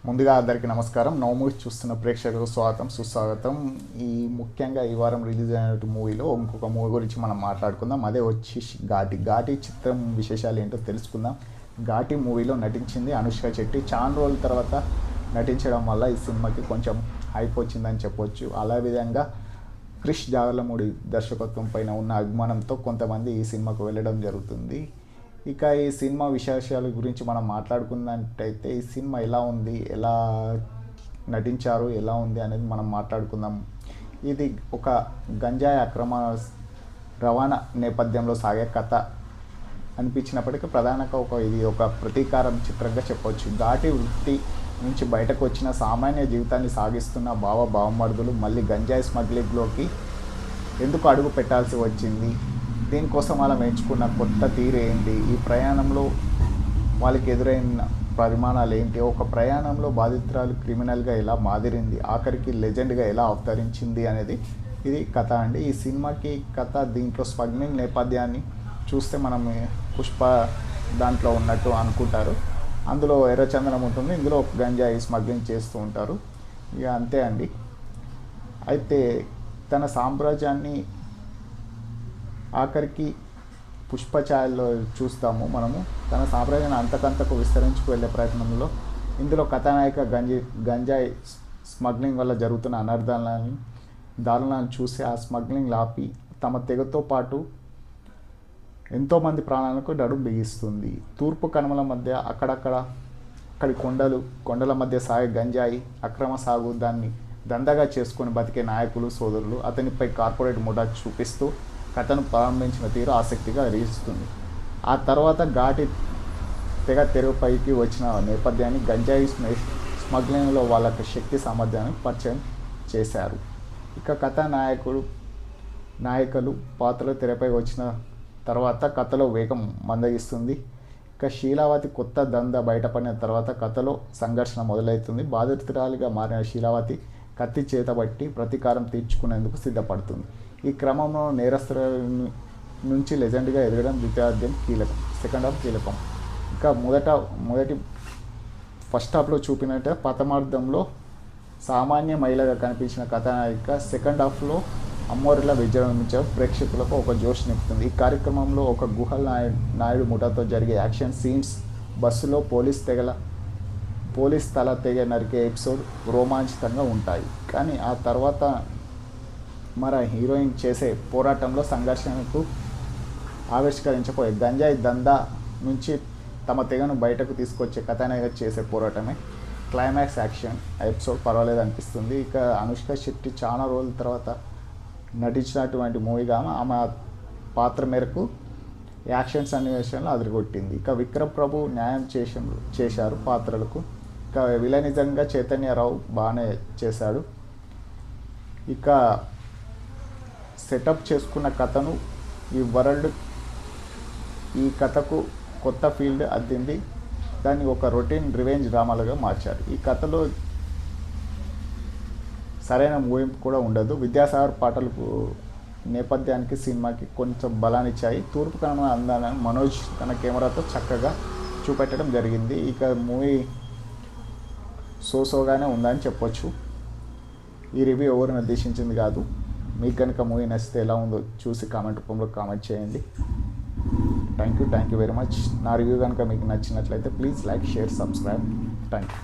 ముందుగా అందరికీ నమస్కారం. నో మూవీస్ చూస్తున్న ప్రేక్షకులకు స్వాగతం సుస్వాగతం. ముఖ్యంగా ఈ వారం రిలీజ్ అయిన మూవీలో ఇంకొక మూవీ గురించి మనం మాట్లాడుకుందాం. అదే వచ్చి ఘాటి చిత్రం విశేషాలు ఏంటో తెలుసుకుందాం. ఘాటి మూవీలో నటించింది అనుష్క శెట్టి. చాలా రోజుల తర్వాత నటించడం వల్ల ఈ సినిమాకి కొంచెం హైప్ వచ్చిందని చెప్పొచ్చు. అలా విధంగా క్రిష్ జాగర్లమూడి దర్శకత్వం పైన ఉన్న అభిమానంతో కొంతమంది ఈ సినిమాకు వెళ్ళడం జరుగుతుంది. ఇక ఈ సినిమా విశేషాల గురించి మనం మాట్లాడుకున్నట్టయితే ఈ సినిమా ఎలా ఉంది, ఎలా నటించారు, ఎలా ఉంది అనేది మనం మాట్లాడుకుందాం. ఇది ఒక గంజాయి అక్రమ రవాణా నేపథ్యంలో సాగే కథ అనిపించినప్పటికీ ప్రధానంగా ఇది ఒక ప్రతీకారం చిత్రంగా చెప్పవచ్చు. ఘాటి వృత్తి నుంచి బయటకు వచ్చిన సామాన్య జీవితాన్ని సాగిస్తున్న బావమరుదులు మళ్ళీ గంజాయి స్మగ్లింగ్లోకి ఎందుకు అడుగు పెట్టాల్సి వచ్చింది, దీనికోసం వాళ్ళ ఎంచుకున్న కొత్త తీరు ఏంటి, ఈ ప్రయాణంలో వాళ్ళకి ఎదురైన పరిమాణాలు ఏంటి, ఒక ప్రయాణంలో బాధితురాలు క్రిమినల్గా ఎలా మాదిరింది, ఆఖరికి లెజెండ్గా ఎలా అవతరించింది అనేది ఇది కథ అండి. ఈ సినిమాకి కథ దీంట్లో స్మగ్లింగ్ నేపథ్యాన్ని చూస్తే మనం పుష్ప దాంట్లో ఉన్నట్టు అనుకుంటారు. అందులో ఎర్రచందనం ఉంటుంది, ఇందులో గంజాయి స్మగ్లింగ్ చేస్తూ ఉంటారు. ఇక అంతే అండి. అయితే తన సామ్రాజ్యాన్ని ఆఖరికి పుష్ప ఛాయల్లో చూస్తాము మనము. తన సామ్రాజ్యాన్ని అంతకంతకు విస్తరించుకు వెళ్ళే ప్రయత్నంలో ఇందులో కథానాయిక గంజాయి స్మగ్లింగ్ వల్ల జరుగుతున్న దారుణాలను చూసి ఆ స్మగ్లింగ్ ఆపి తమ తెగతో పాటు ఎంతోమంది ప్రాణాలకు నడుం బిగిస్తుంది. తూర్పు కనుమల మధ్య అక్కడి కొండల మధ్య సాగే గంజాయి అక్రమ సాగు దాన్ని దందగా చేసుకొని బతికే నాయకులు సోదరులు అతనిపై కార్పొరేట్ ముఠా చూపిస్తూ కథను ప్రారంభించిన తీరు ఆసక్తిగా రీస్తుంది. ఆ తర్వాత ఘాటి తెగ తెరపైకి వచ్చిన నేపథ్యాన్ని గంజాయి స్మగ్లింగ్లో వాళ్ళకి శక్తి సామర్థ్యాన్ని పరిచయం చేశారు. ఇక నాయకులు పాత్రలు తెరపై వచ్చిన తర్వాత కథలో వేగం మందగిస్తుంది. ఇక శీలావతి కొత్త దంద బయటపడిన తర్వాత కథలో సంఘర్షణ మొదలవుతుంది. బాధితురాలిగా మారిన శీలావతి కత్తి చేతబట్టి ప్రతీకారం తీర్చుకునేందుకు సిద్ధపడుతుంది. ఈ క్రమంలో నేరస్తుల నుంచి లెజెండ్గా ఎదగడం ద్వితీయార్థం కీలకం, సెకండ్ హాఫ్ కీలకం. ఇంకా ఫస్ట్ హాఫ్లో చూపినట్టే ప్రథమార్థంలో సామాన్య మహిళగా కనిపించిన కథానాయిక సెకండ్ హాఫ్లో అమ్మోరిలా విజృంభించడం ప్రేక్షకులకు ఒక జోష్ నింపుతుంది. ఈ కార్యక్రమంలో ఒక గుహల నాయుడు ముఠాతో జరిగే యాక్షన్ సీన్స్, బస్సులో పోలీస్ తల తెగ నరికే ఎపిసోడ్ రోమాంచితంగా ఉంటాయి. కానీ ఆ తర్వాత మన హీరోయిన్ చేసే పోరాటంలో సంఘర్షణకు ఆవిష్కరించబోయే గంజాయి దందా నుంచి తమ తెగను బయటకు తీసుకొచ్చే కథానాయిక చేసే పోరాటమే క్లైమాక్స్ యాక్షన్ ఎపిసోడ్ పర్వాలేదు అనిపిస్తుంది. ఇక అనుష్క శెట్టి చాలా రోజుల తర్వాత నటించినటువంటి మూవీగా ఆమె పాత్ర మేరకు యాక్షన్ సన్నివేశాలను అదిరిగొట్టింది. ఇక విక్రమ్ ప్రభు న్యాయం చేశారు పాత్రలకు. ఇక విలనిజంగా చైతన్యరావు బాగానే చేశాడు. ఇక సెటప్ చేసుకున్న కథను ఈ కథకు కొత్త ఫీల్డ్ అద్దింది. దాన్ని ఒక రొటీన్ రివెంజ్ డ్రామాలుగా మార్చారు. ఈ కథలో సరైన ముగింపు కూడా ఉండదు. విద్యాసాగర్ పాటలకు నేపథ్యానికి సినిమాకి కొంచెం బలాన్నిచ్చాయి. తూర్పు కనుమ అందాలను మనోజ్ తన కెమెరాతో చక్కగా చూపెట్టడం జరిగింది. ఇక మూవీ సోగానే ఉందని చెప్పొచ్చు. ఈ రివ్యూ ఎవరు నిర్దేశించింది కాదు. మీకు కనుక మూవీ నచ్చితే ఎలా ఉందో చూసి కామెంట్ రూపంలో కామెంట్ చేయండి. Thank you very much. నా రివ్యూ కనుక మీకు నచ్చినట్లయితే please like, share, subscribe. Thank you.